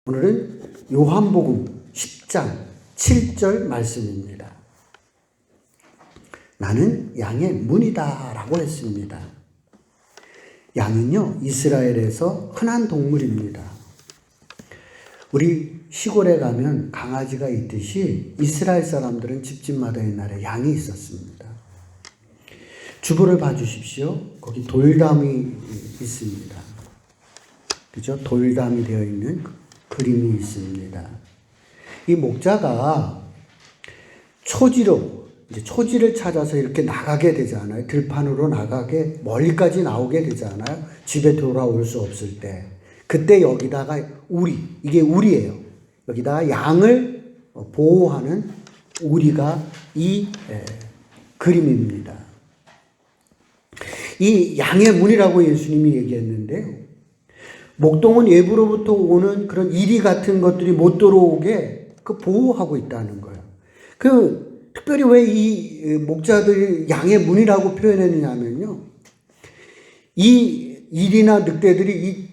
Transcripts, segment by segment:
오늘은 요한복음 10장 7절 말씀입니다. 나는 양의 문이다 라고 했습니다. 양은요, 이스라엘에서 흔한 동물입니다. 우리 시골에 가면 강아지가 있듯이 이스라엘 사람들은 집집마다 옛날에 양이 있었습니다. 주보를 봐주십시오. 거기 돌담이 있습니다. 그죠? 돌담이 되어 있는 그림이 있습니다. 이 목자가 초지를 찾아서 이렇게 나가게 되잖아요. 들판으로 나가게 멀리까지 나오게 되잖아요. 집에 돌아올 수 없을 때. 그때 여기다가 이게 우리예요. 여기다가 양을 보호하는 우리가 이 그림입니다. 이 양의 문이라고 예수님이 얘기했는데요. 목동은 외부로부터 오는 그런 이리 같은 것들이 못 들어오게 보호하고 있다는 거예요. 특별히 왜 이 목자들이 양의 문이라고 표현했느냐면요. 이 이리나 늑대들이 이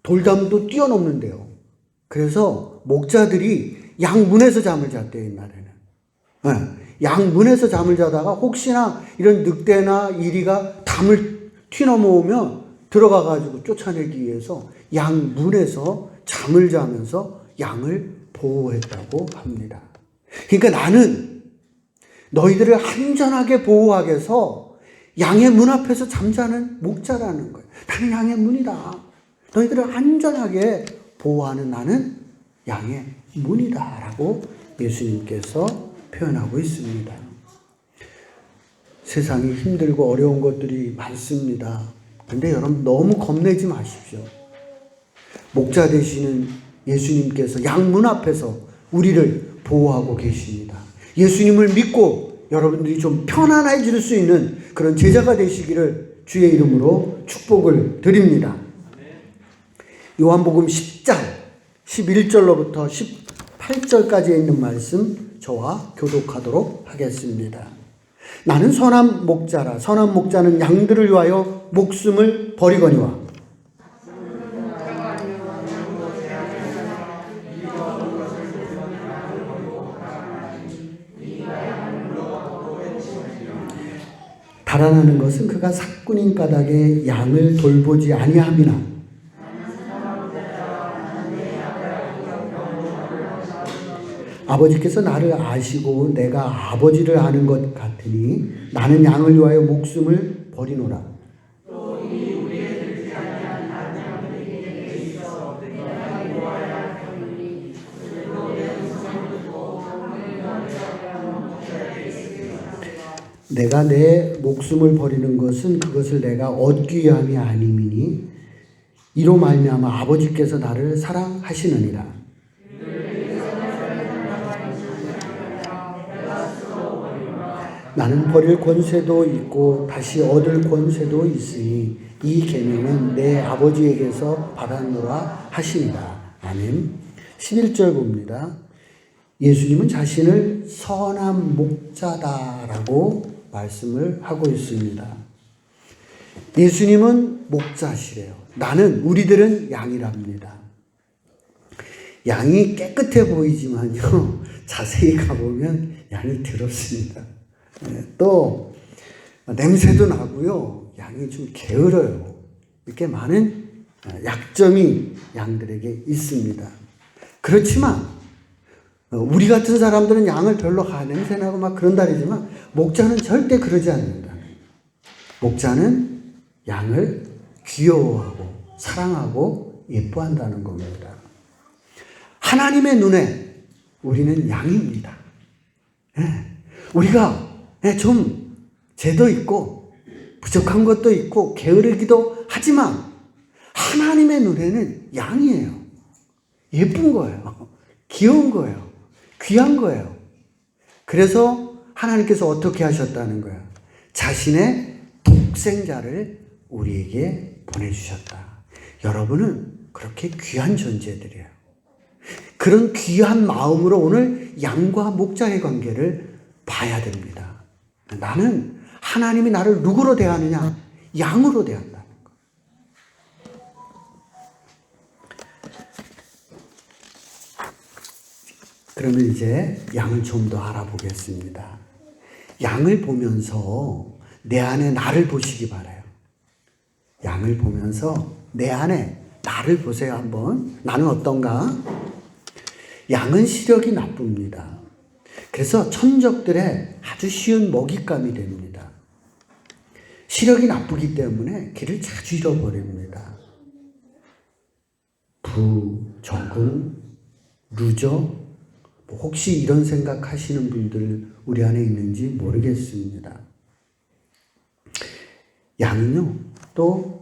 돌담도 뛰어넘는데요. 그래서 목자들이 양문에서 잠을 잤대요, 옛날에는. 네. 양문에서 잠을 자다가 혹시나 이런 늑대나 이리가 담을 튀어넘어오면 들어가가지고 쫓아내기 위해서 양문에서 잠을 자면서 양을 보호했다고 합니다. 그러니까 나는 너희들을 안전하게 보호하기 위해서 양의 문 앞에서 잠자는 목자라는 거예요. 나는 양의 문이다. 너희들을 안전하게 보호하는 나는 양의 문이다 라고 예수님께서 표현하고 있습니다. 세상이 힘들고 어려운 것들이 많습니다. 근데 여러분 너무 겁내지 마십시오. 목자 되시는 예수님께서 양문 앞에서 우리를 보호하고 계십니다. 예수님을 믿고 여러분들이 좀 편안해질 수 있는 그런 제자가 되시기를 주의 이름으로 축복을 드립니다. 요한복음 10장 11절로부터 18절까지에 있는 말씀 저와 교독하도록 하겠습니다. 나는 선한 목자라. 선한 목자는 양들을 위하여 목숨을 버리거니와 달아나는 것은 그가 삭군인 까닭에 양을 돌보지 아니함이나 아버지께서 나를 아시고 내가 아버지를 아는 것 같으니 나는 양을 위하여 목숨을 버리노라. 내가 내 목숨을 버리는 것은 그것을 내가 얻기 위함이 아님이니 이로 말미암아 아버지께서 나를 사랑하시느니라. 나는 버릴 권세도 있고 다시 얻을 권세도 있으니 이 계명은 내 아버지에게서 받았노라 하시니라. 아멘. 11절 봅니다. 예수님은 자신을 선한 목자다라고 말씀을 하고 있습니다. 예수님은 목자시래요. 우리들은 양이랍니다. 양이 깨끗해 보이지만요, 자세히 가보면 양이 더럽습니다. 또 냄새도 나고요, 양이 좀 게으러요. 이렇게 많은 약점이 양들에게 있습니다. 그렇지만 우리 같은 사람들은 양을 별로 냄새나고 막 그런다리지만 목자는 절대 그러지 않는다. 목자는 양을 귀여워하고 사랑하고 예뻐한다는 겁니다. 하나님의 눈에 우리는 양입니다. 우리가 좀 죄도 있고 부족한 것도 있고 게으르기도 하지만 하나님의 눈에는 양이에요. 예쁜 거예요. 귀여운 거예요. 귀한 거예요. 그래서 하나님께서 어떻게 하셨다는 거예요? 자신의 독생자를 우리에게 보내주셨다. 여러분은 그렇게 귀한 존재들이에요. 그런 귀한 마음으로 오늘 양과 목자의 관계를 봐야 됩니다. 나는 하나님이 나를 누구로 대하느냐? 양으로 대한다는 거예요. 그러면 이제 양을 좀 더 알아보겠습니다. 양을 보면서 내 안에 나를 보시기 바라요. 양을 보면서 내 안에 나를 보세요 한번. 나는 어떤가? 양은 시력이 나쁩니다. 그래서 천적들의 아주 쉬운 먹잇감이 됩니다. 시력이 나쁘기 때문에 길을 자주 잃어버립니다. 적응, 루저, 혹시 이런 생각하시는 분들 우리 안에 있는지 모르겠습니다. 양은요, 또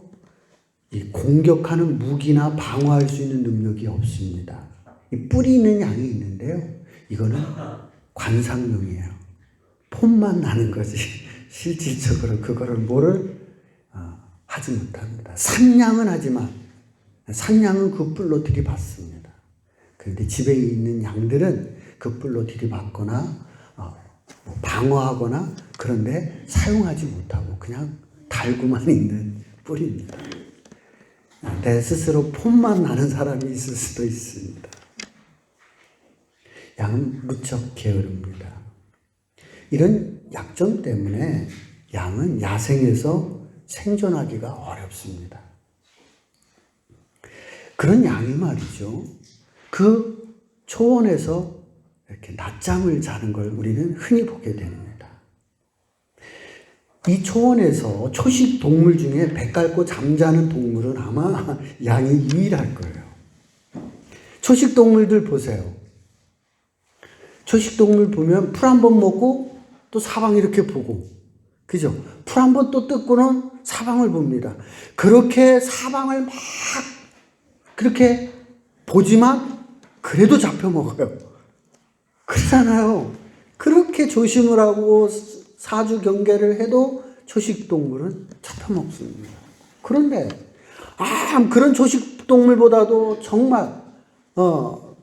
이 공격하는 무기나 방어할 수 있는 능력이 없습니다. 이 뿔이 있는 양이 있는데요, 이거는 관상용이에요. 폼만 나는 거지 실질적으로 그거를 하지 못합니다. 산양은 하지만 산양은 그 뿔로 들이받습니다. 그런데 집에 있는 양들은 그 뿔로 들이받거나 방어하거나 그런데 사용하지 못하고 그냥 달고만 있는 뿔입니다. 내 스스로 폼만 나는 사람이 있을 수도 있습니다. 양은 무척 게으릅니다. 이런 약점 때문에 양은 야생에서 생존하기가 어렵습니다. 그런 양이 말이죠, 그 초원에서 이렇게 낮잠을 자는 걸 우리는 흔히 보게 됩니다. 이 초원에서 초식 동물 중에 배 깔고 잠자는 동물은 아마 양이 유일할 거예요. 초식 동물들 보세요. 초식 동물 보면 풀 한 번 먹고 또 사방 이렇게 보고, 그죠? 풀 한 번 또 뜯고는 사방을 봅니다. 그렇게 사방을 막 그렇게 보지만 그래도 잡혀 먹어요. 그렇잖아요. 그렇게 조심을 하고 사주 경계를 해도 초식 동물은 잡혀 먹습니다. 그런데 그런 초식 동물보다도 정말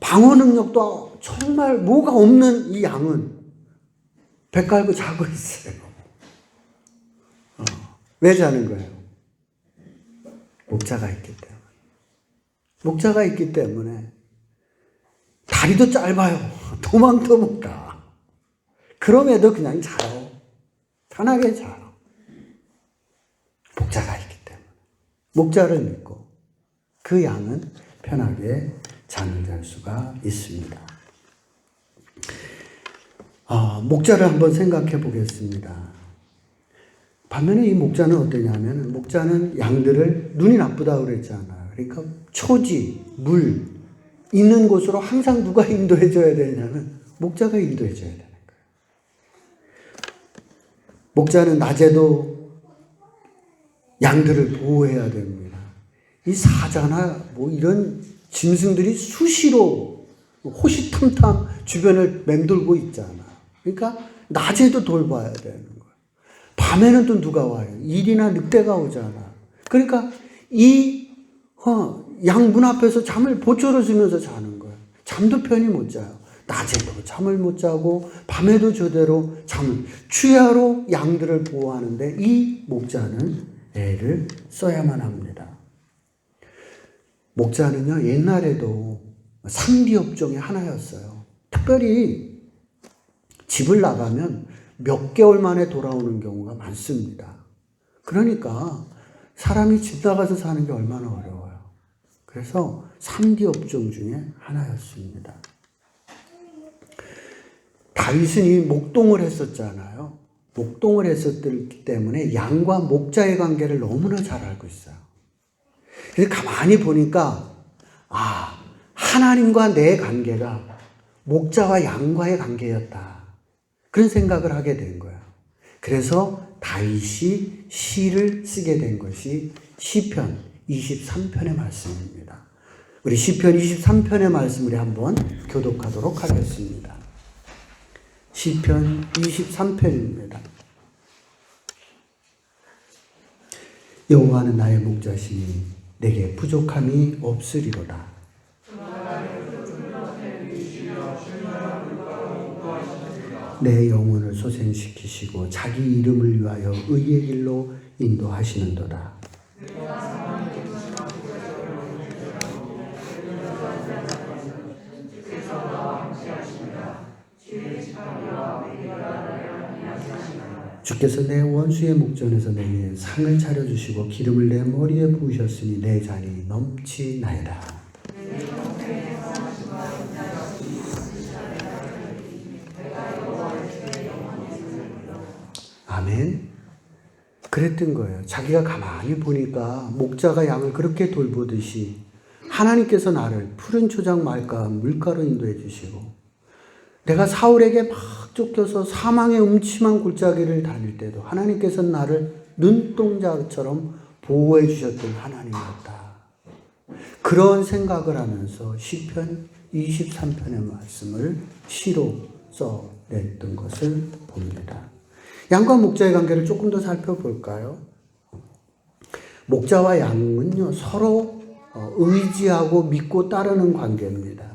방어 능력도 정말 뭐가 없는 이 양은 배 깔고 자고 있어요. 왜 자는 거예요? 목자가 있기 때문에. 목자가 있기 때문에. 다리도 짧아요. 도망도 못 가. 그럼에도 그냥 자요. 편하게 자요. 목자가 있기 때문에. 목자를 믿고 그 양은 편하게 잠을 잘 수가 있습니다. 목자를 한번 생각해 보겠습니다. 반면에 이 목자는 어떠냐면, 목자는 양들을 눈이 나쁘다고 그랬잖아요. 그러니까 초지, 물 있는 곳으로 항상 누가 인도해 줘야 되냐면 목자가 인도해 줘야 되는 거예요. 목자는 낮에도 양들을 보호해야 됩니다. 이 사자나 이런 짐승들이 수시로 호시탐탐 주변을 맴돌고 있잖아. 그러니까 낮에도 돌봐야 되는 거예요. 밤에는 또 누가 와요? 일이나 늑대가 오잖아. 그러니까 이 양 문 앞에서 잠을 보초로 주면서 자는 거예요. 잠도 편히 못 자요. 낮에도 잠을 못 자고 밤에도 저대로 주야로 양들을 보호하는데 이 목자는 애를 써야만 합니다. 목자는요, 옛날에도 상비업종의 하나였어요. 특별히 집을 나가면 몇 개월 만에 돌아오는 경우가 많습니다. 그러니까 사람이 집 나가서 사는 게 얼마나 어려워요. 그래서 3기 업종 중에 하나였습니다. 다윗은 이 목동을 했었잖아요. 목동을 했었기 때문에 양과 목자의 관계를 너무나 잘 알고 있어요. 그래서 가만히 보니까 하나님과 내 관계가 목자와 양과의 관계였다. 그런 생각을 하게 된 거예요. 그래서 다윗이 시를 쓰게 된 것이 시편 23편의 말씀입니다. 우리 시편 23편의 말씀을 한번 교독하도록 하겠습니다. 시편 23편입니다. 여호와는 나의 목자시니 내게 부족함이 없으리로다. 내 영혼을 소생시키시고 자기 이름을 위하여 의의 길로 인도하시는도다. 주께서 내 원수의 목전에서 내게 상을 차려주시고 기름을 내 머리에 부으셨으니 내 잔이 넘치나이다. 아멘. 그랬던 거예요. 자기가 가만히 보니까 목자가 양을 그렇게 돌보듯이 하나님께서 나를 푸른 초장 말가 물가로 인도해 주시고 내가 사울에게 막 쫓겨서 사망의 음침한 골짜기를 다닐 때도 하나님께서 나를 눈동자처럼 보호해 주셨던 하나님이었다. 그런 생각을 하면서 시편 23편의 말씀을 시로 써냈던 것을 봅니다. 양과 목자의 관계를 조금 더 살펴볼까요? 목자와 양은요, 서로 의지하고 믿고 따르는 관계입니다.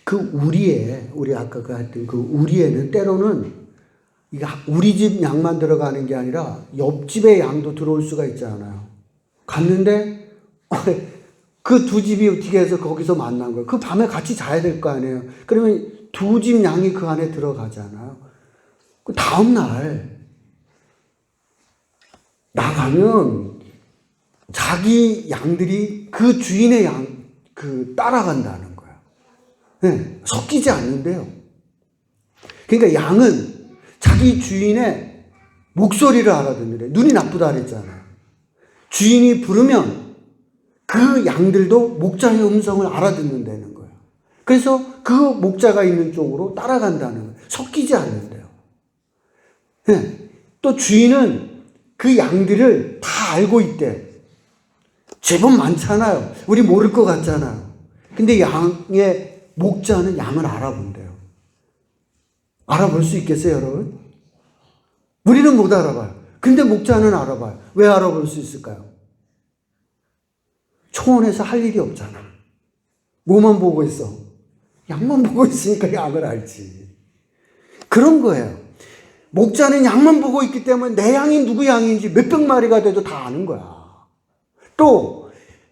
그 우리 아까 했던 그 우리에는 때로는 우리 집 양만 들어가는 게 아니라 옆집의 양도 들어올 수가 있잖아요. 갔는데 그 두 집이 어떻게 해서 거기서 만난 거예요. 그 밤에 같이 자야 될 거 아니에요. 그러면 두 집 양이 그 안에 들어가잖아요. 그 다음날 나가면 자기 양들이 그 주인의 따라간다는 거야. 네, 섞이지 않는데요. 그러니까 양은 자기 주인의 목소리를 알아듣는데 눈이 나쁘다 그랬잖아요. 주인이 부르면 그 양들도 목자의 음성을 알아듣는다는 거예요. 그래서 그 목자가 있는 쪽으로 따라간다는 거예요. 섞이지 않는데요. 네, 또 주인은 그 양들을 다 알고 있대. 제법 많잖아요. 우리 모를 것 같잖아요. 근데 양의 목자는 양을 알아본대요. 알아볼 수 있겠어요, 여러분? 우리는 못 알아봐요. 근데 목자는 알아봐요. 왜 알아볼 수 있을까요? 초원에서 할 일이 없잖아. 뭐만 보고 있어? 양만 보고 있으니까 양을 알지. 그런 거예요. 목자는 양만 보고 있기 때문에 내 양이 누구 양인지 몇백 마리가 돼도 다 아는 거야. 또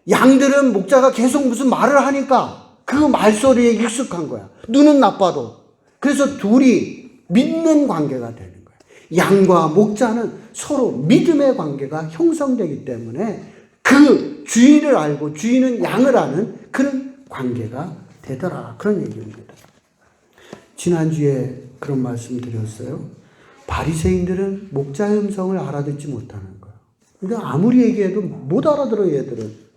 양들은 목자가 계속 무슨 말을 하니까 그 말소리에 익숙한 거야. 눈은 나빠도. 그래서 둘이 믿는 관계가 되는 거야. 양과 목자는 서로 믿음의 관계가 형성되기 때문에 그 주인을 알고 주인은 양을 아는 그런 관계가 되더라. 그런 얘기입니다. 지난주에 그런 말씀 드렸어요. 바리새인들은 목자의 음성을 알아듣지 못하는 거예요. 근데 아무리 얘기해도 못 알아들어요, 얘들은.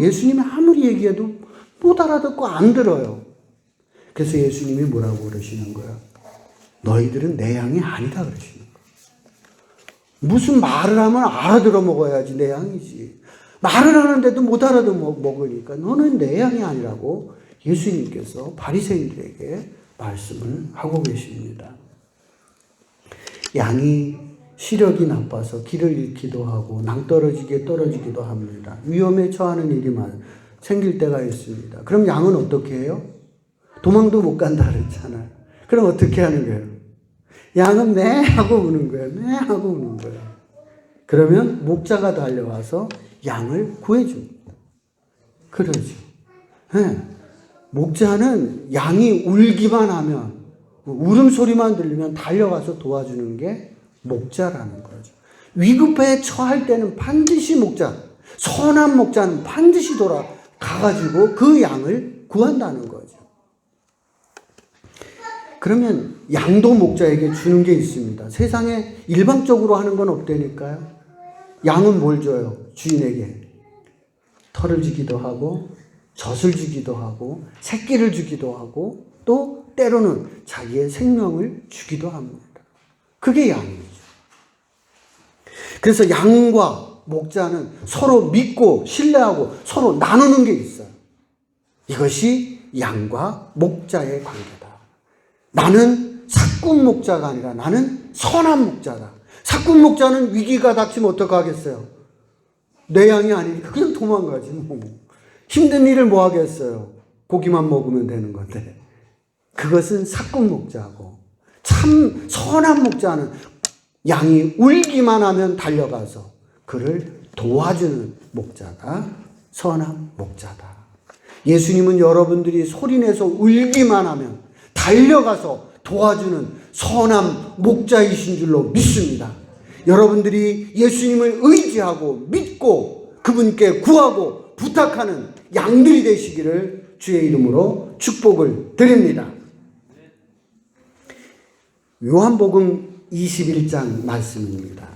예수님이 아무리 얘기해도 못 알아듣고 안 들어요. 그래서 예수님이 뭐라고 그러시는 거예요? 너희들은 내 양이 아니다 그러시는 거예요. 무슨 말을 하면 알아들어 먹어야지 내 양이지. 말을 하는데도 못 알아들어 먹으니까 너는 내 양이 아니라고 예수님께서 바리새인들에게 말씀을 하고 계십니다. 양이 시력이 나빠서 길을 잃기도 하고 낭떠러지게 떨어지기도 합니다. 위험에 처하는 일이 생길 때가 있습니다. 그럼 양은 어떻게 해요? 도망도 못 간다 그랬잖아요. 그럼 어떻게 하는 거예요? 양은 매 하고 우는 거예요. 매 하고 우는 거예요. 그러면 목자가 달려와서 양을 구해줍니다. 그러죠. 네. 목자는 양이 울기만 하면 울음소리만 들리면 달려가서 도와주는 게 목자라는 거죠. 위급에 처할 때는 반드시 선한 목자는 반드시 돌아가가지고 그 양을 구한다는 거죠. 그러면 양도 목자에게 주는 게 있습니다. 세상에 일방적으로 하는 건 없다니까요. 양은 뭘 줘요? 주인에게 털을 주기도 하고 젖을 주기도 하고 새끼를 주기도 하고 또 때로는 자기의 생명을 주기도 합니다. 그게 양이죠. 그래서 양과 목자는 서로 믿고 신뢰하고 서로 나누는 게 있어요. 이것이 양과 목자의 관계다. 나는 사꾼 목자가 아니라 나는 선한 목자다. 사꾼 목자는 위기가 닥치면 어떡하겠어요? 내 양이 아니니까 그냥 도망가지 뭐. 힘든 일을 뭐 하겠어요? 고기만 먹으면 되는 건데. 그것은 사꾼 목자고 참 선한 목자는 양이 울기만 하면 달려가서 그를 도와주는 목자가 선한 목자다. 예수님은 여러분들이 소리내서 울기만 하면 달려가서 도와주는 선한 목자이신 줄로 믿습니다. 여러분들이 예수님을 의지하고 믿고 그분께 구하고 부탁하는 양들이 되시기를 주의 이름으로 축복을 드립니다. 요한복음 21장 말씀입니다.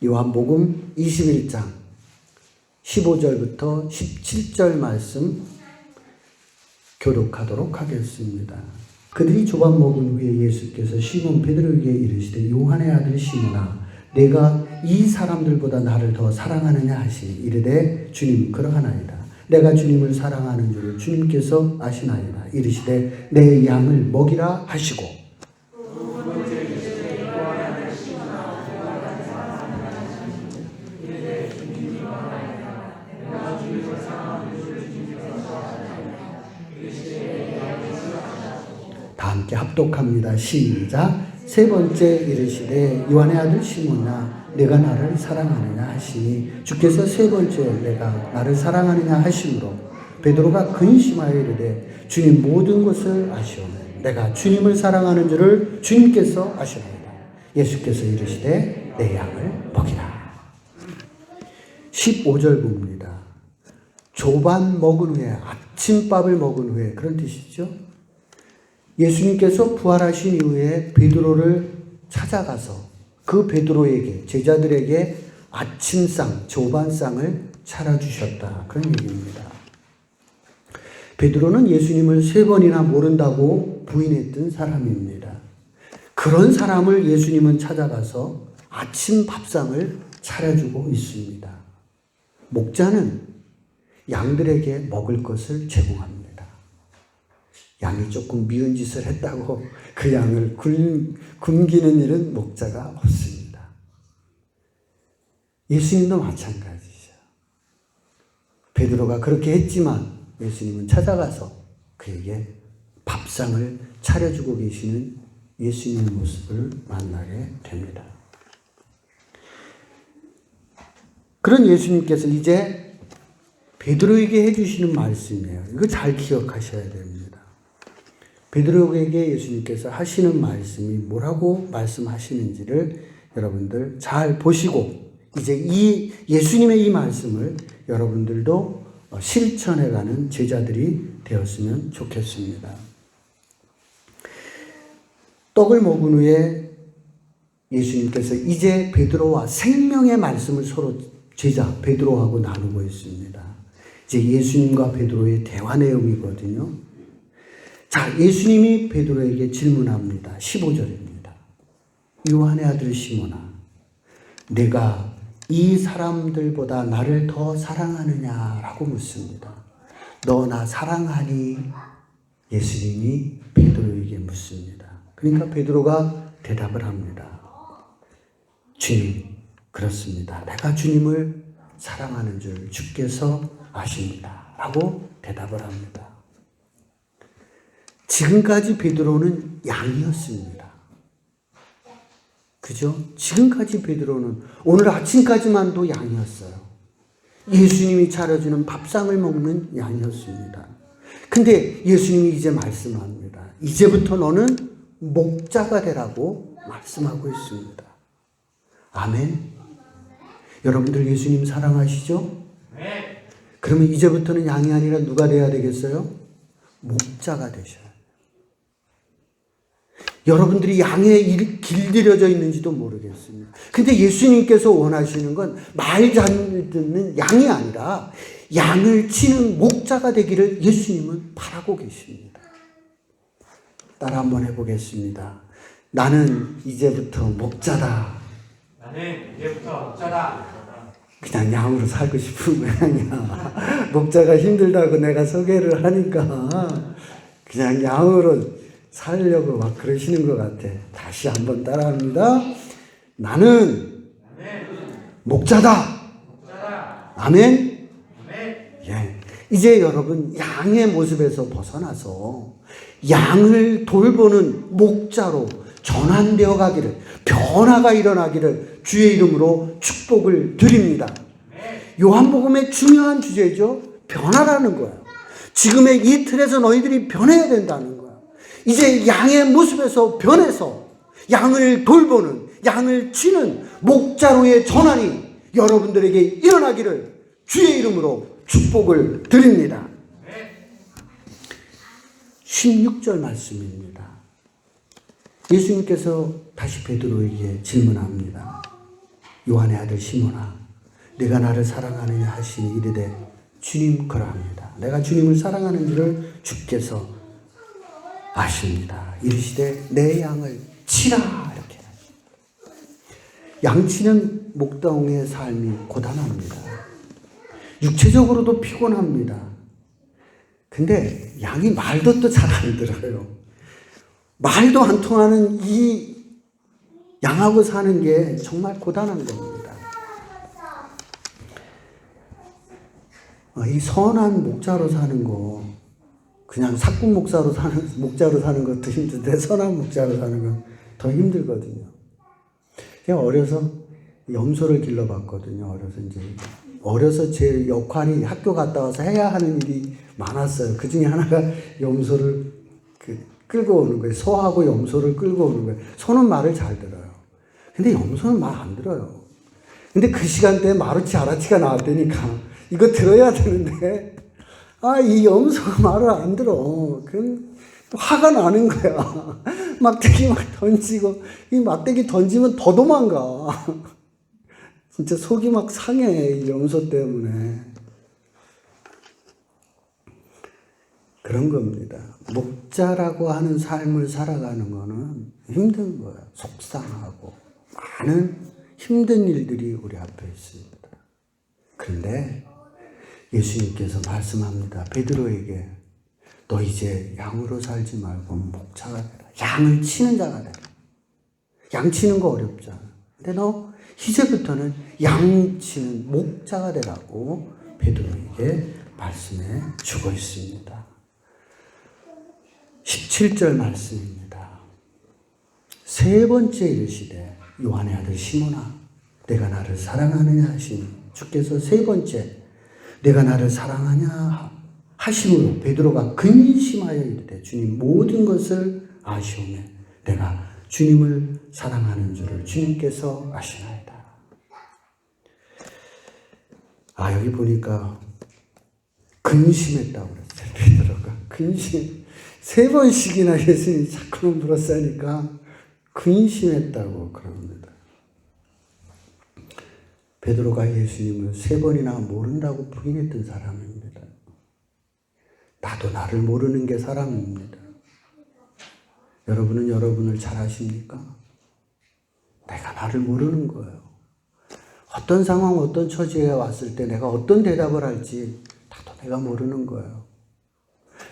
요한복음 21장 15절부터 17절 말씀 교독하도록 하겠습니다. 그들이 조반 먹은 후에 예수께서 시몬 베드로에게 이르시되 요한의 아들 시몬아 내가 이 사람들보다 나를 더 사랑하느냐 하시니 이르되 주님 그러하나이다. 내가 주님을 사랑하는 줄을 주님께서 아시나이다. 이르시되 내 양을 먹이라 하시고 다 함께 합독합니다. 시작. 세 번째 이르시되 요한의 아들 시몬아 내가 나를 사랑하느냐 하시니 주께서 세 번째 내가 나를 사랑하느냐 하심으로 베드로가 근심하여 이르되 주님 모든 것을 아시오매 내가 주님을 사랑하는 줄을 주님께서 아시나이다. 예수께서 이르시되 내 양을 먹이라. 15절 봅니다. 조반 먹은 후에 아침밥을 먹은 후에 그런 뜻이죠. 예수님께서 부활하신 이후에 베드로를 찾아가서 그 베드로에게 제자들에게 아침상 조반상을 차려주셨다. 그런 얘기입니다. 베드로는 예수님을 3번이나 모른다고 부인했던 사람입니다. 그런 사람을 예수님은 찾아가서 아침 밥상을 차려주고 있습니다. 목자는 양들에게 먹을 것을 제공합니다. 양이 조금 미운 짓을 했다고 그 양을 굶기는 일은 목자가 없습니다. 예수님도 마찬가지죠. 베드로가 그렇게 했지만 예수님은 찾아가서 그에게 밥상을 차려주고 계시는 예수님의 모습을 만나게 됩니다. 그런 예수님께서 이제 베드로에게 해주시는 말씀이에요. 이거 잘 기억하셔야 됩니다. 베드로에게 예수님께서 하시는 말씀이 뭐라고 말씀하시는지를 여러분들 잘 보시고 이제 이 예수님의 이 말씀을 여러분들도 실천해가는 제자들이 되었으면 좋겠습니다. 떡을 먹은 후에 예수님께서 이제 베드로와 생명의 말씀을 서로 제자 베드로하고 나누고 있습니다. 이제 예수님과 베드로의 대화 내용이거든요. 자, 예수님이 베드로에게 질문합니다. 15절입니다. 요한의 아들 시몬아, 내가 이 사람들보다 나를 더 사랑하느냐라고 묻습니다. 너 나 사랑하니? 예수님이 베드로에게 묻습니다. 그러니까 베드로가 대답을 합니다. 주님, 그렇습니다. 내가 주님을 사랑하는 줄 주께서 아십니다. 라고 대답을 합니다. 지금까지 베드로는 양이었습니다. 그죠? 지금까지 베드로는 오늘 아침까지만도 양이었어요. 예수님이 차려주는 밥상을 먹는 양이었습니다. 근데 예수님이 이제 말씀합니다. 이제부터 너는 목자가 되라고 말씀하고 있습니다. 아멘. 여러분들 예수님 사랑하시죠? 네. 그러면 이제부터는 양이 아니라 누가 돼야 되겠어요? 목자가 되셔야 돼요. 여러분들이 양에 길들여져 있는지도 모르겠습니다. 근데 예수님께서 원하시는 건 말 잘 듣는 양이 아니라 양을 치는 목자가 되기를 예수님은 바라고 계십니다. 따라 한번 해보겠습니다. 나는 이제부터 목자다. 나는 이제부터 목자다. 그냥 양으로 살고 싶은 모양이야. 목자가 힘들다고 내가 소개를 하니까 그냥 양으로 살려고 막 그러시는 것 같아. 다시 한번 따라합니다. 나는 목자다. 아멘. 예. 이제 여러분 양의 모습에서 벗어나서 양을 돌보는 목자로 전환되어 가기를, 변화가 일어나기를 주의 이름으로 축복을 드립니다. 요한복음의 중요한 주제죠. 변화라는 거예요. 지금의 이 틀에서 너희들이 변해야 된다는 거예요. 이제 양의 모습에서 변해서 양을 돌보는, 양을 치는 목자로의 전환이 여러분들에게 일어나기를 주의 이름으로 축복을 드립니다. 16절 말씀입니다. 예수님께서 다시 베드로에게 질문합니다. 요한의 아들 시몬아, 내가 나를 사랑하느냐 하시니 이르되 주님 그러합니다. 내가 주님을 사랑하는 줄을 주께서 아십니다. 이르시되 내 양을 치라, 이렇게. 양치는 목동의 삶이 고단합니다. 육체적으로도 피곤합니다. 근데 양이 말도 또 잘 안 들어요. 말도 안 통하는 이 양하고 사는 게 정말 고단한 겁니다. 이 선한 목자로 사는 거, 그냥 사꾼 목자로 사는 것도 힘든데 선한 목자로 사는 건 더 힘들거든요. 제가 어려서 염소를 길러봤거든요. 어려서 제 역할이 학교 갔다 와서 해야 하는 일이 많았어요. 그 중에 하나가 염소를 끌고 오는 거예요. 소하고 염소를 끌고 오는 거예요. 소는 말을 잘 들어요. 근데 염소는 말 안 들어요. 근데 그 시간대에 마루치 아라치가 나왔다니까 이거 들어야 되는데 이 염소가 말을 안 들어. 그럼 화가 나는 거야. 막대기 막 던지고 이 막대기 던지면 더 도망가. 진짜 속이 막 상해, 이 염소 때문에. 그런 겁니다. 목자라고 하는 삶을 살아가는 거는 힘든 거예요. 속상하고 많은 힘든 일들이 우리 앞에 있습니다. 그런데 예수님께서 말씀합니다. 베드로에게 너 이제 양으로 살지 말고 목자가 되라. 양을 치는 자가 되라. 양 치는 거 어렵잖아. 근데 너 이제부터는 양 치는 목자가 되라고 베드로에게 말씀해 주고 있습니다. 17절 말씀입니다. 세 번째 이르시되 요한의 아들 시몬아, 내가 나를 사랑하느냐 하시니 주께서 세 번째 내가 나를 사랑하냐 하심으로 베드로가 근심하여 이르되 주님 모든 것을 아시오매 내가 주님을 사랑하는 줄을 주님께서 아시나이다. 여기 보니까 근심했다고 그랬어요. 베드로가 근심. 세 번씩이나 예수님이 자꾸만 물었으니까 근심했다고 그럽니다. 베드로가 예수님을 세 번이나 모른다고 부인했던 사람입니다. 나도 나를 모르는 게 사람입니다. 여러분은 여러분을 잘 아십니까? 내가 나를 모르는 거예요. 어떤 상황, 어떤 처지에 왔을 때 내가 어떤 대답을 할지 나도 내가 모르는 거예요.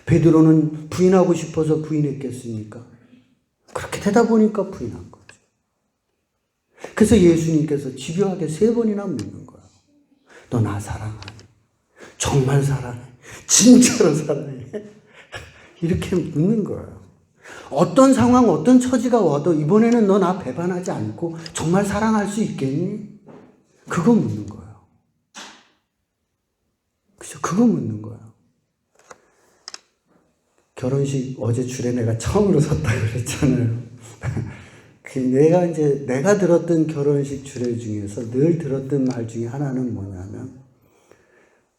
베드로는 부인하고 싶어서 부인했겠습니까? 그렇게 되다 보니까 부인한 거죠. 그래서 예수님께서 집요하게 세 번이나 묻는 거예요. 너 나 사랑하니? 정말 사랑해? 진짜로 사랑해? 이렇게 묻는 거예요. 어떤 상황, 어떤 처지가 와도 이번에는 너 나 배반하지 않고 정말 사랑할 수 있겠니? 그거 묻는 거예요. 그죠? 그거 묻는 거예요. 결혼식 어제 줄에 내가 처음으로 섰다고 그랬잖아요. 내가 들었던 결혼식 주례 중에서 늘 들었던 말 중에 하나는 뭐냐면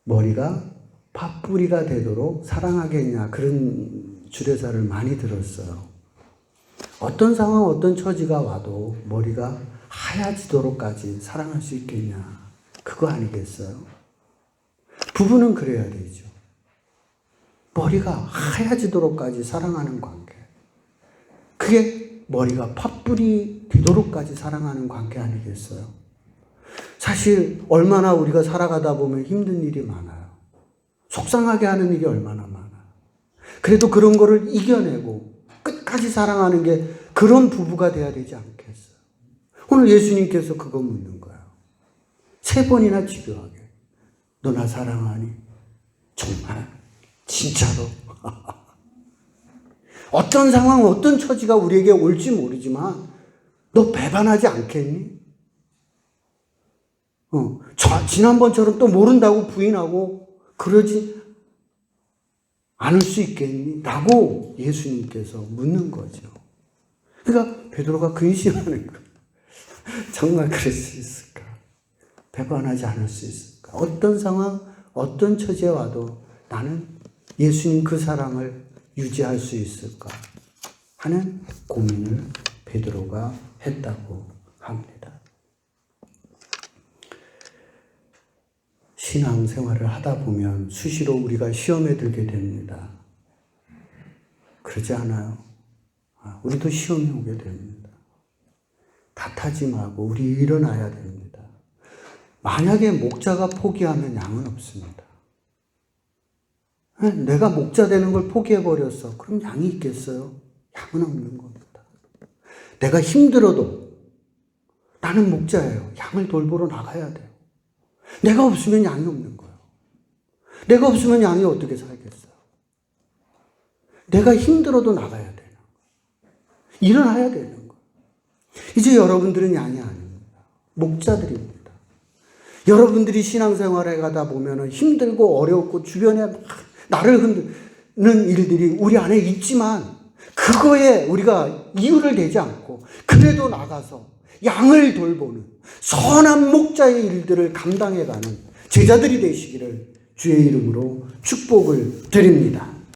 머리가 팥뿌리가 되도록 사랑하겠냐, 그런 주례사를 많이 들었어요. 어떤 상황, 어떤 처지가 와도 머리가 하얘지도록까지 사랑할 수 있겠냐, 그거 아니겠어요? 부부는 그래야 되죠. 머리가 하얘지도록까지 사랑하는 관계. 그게 머리가 팥뿌리 되도록까지 사랑하는 관계 아니겠어요? 사실 얼마나 우리가 살아가다 보면 힘든 일이 많아요. 속상하게 하는 일이 얼마나 많아요. 그래도 그런 거를 이겨내고 끝까지 사랑하는 게 그런 부부가 돼야 되지 않겠어요? 오늘 예수님께서 그거 묻는 거예요. 세 번이나 집요하게. 너 나 사랑하니? 정말? 진짜로? 어떤 상황, 어떤 처지가 우리에게 올지 모르지만 너 배반하지 않겠니? 지난번처럼 또 모른다고 부인하고 그러지 않을 수 있겠니? 라고 예수님께서 묻는 거죠. 그러니까 베드로가 근심하는 거예요. 정말 그럴 수 있을까? 배반하지 않을 수 있을까? 어떤 상황, 어떤 처지에 와도 나는 예수님 그 사랑을 유지할 수 있을까? 하는 고민을 베드로가 했다고 합니다. 신앙생활을 하다 보면 수시로 우리가 시험에 들게 됩니다. 그러지 않아요? 우리도 시험이 오게 됩니다. 탓하지 말고 우리 일어나야 됩니다. 만약에 목자가 포기하면 양은 없습니다. 내가 목자 되는 걸 포기해버렸어. 그럼 양이 있겠어요? 양은 없는 겁니다. 내가 힘들어도 나는 목자예요. 양을 돌보러 나가야 돼요. 내가 없으면 양이 없는 거예요. 내가 없으면 양이 어떻게 살겠어요? 내가 힘들어도 나가야 되는 거예요. 일어나야 되는 거예요. 이제 여러분들은 양이 아닙니다. 목자들입니다. 여러분들이 신앙생활에 가다 보면 힘들고 어렵고 주변에 막 나를 흔드는 일들이 우리 안에 있지만 그거에 우리가 이유를 대지 않고 그래도 나가서 양을 돌보는 선한 목자의 일들을 감당해가는 제자들이 되시기를 주의 이름으로 축복을 드립니다.